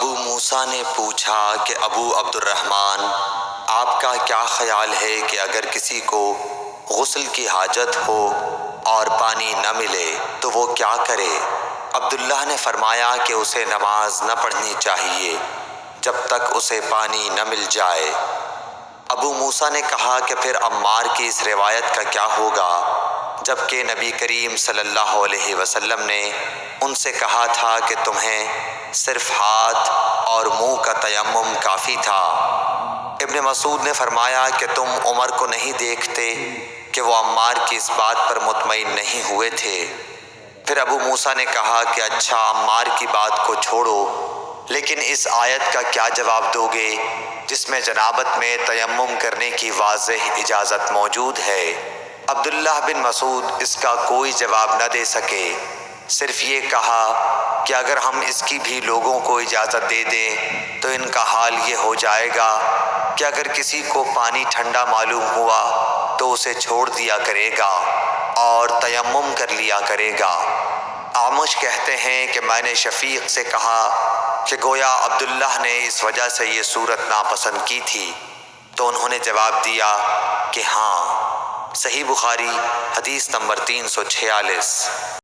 ابو موسیٰ نے پوچھا کہ ابو عبد الرحمن، آپ کا کیا خیال ہے کہ اگر کسی کو غسل کی حاجت ہو اور پانی نہ ملے تو وہ کیا کرے؟ عبداللہ نے فرمایا کہ اسے نماز نہ پڑھنی چاہیے جب تک اسے پانی نہ مل جائے۔ ابو موسیٰ نے کہا کہ پھر عمار کی اس روایت کا کیا ہوگا جبکہ نبی کریم صلی اللہ علیہ وسلم نے ان سے کہا تھا کہ تمہیں صرف ہاتھ اور منہ کا تیمم کافی تھا۔ ابن مسعود نے فرمایا کہ تم عمر کو نہیں دیکھتے کہ وہ عمار کی اس بات پر مطمئن نہیں ہوئے تھے۔ پھر ابو موسیٰ نے کہا کہ اچھا عمار کی بات کو چھوڑو، لیکن اس آیت کا کیا جواب دو گے جس میں جنابت میں تیمم کرنے کی واضح اجازت موجود ہے؟ عبداللہ بن مسعود اس کا کوئی جواب نہ دے سکے، صرف یہ کہا کہ اگر ہم اس کی بھی لوگوں کو اجازت دے دیں تو ان کا حال یہ ہو جائے گا کہ اگر کسی کو پانی ٹھنڈا معلوم ہوا تو اسے چھوڑ دیا کرے گا اور تیمم کر لیا کرے گا۔ اعمش کہتے ہیں کہ میں نے شفیق سے کہا کہ گویا عبداللہ نے اس وجہ سے یہ صورت ناپسند کی تھی، تو انہوں نے جواب دیا کہ ہاں۔ صحیح بخاری حدیث نمبر 346۔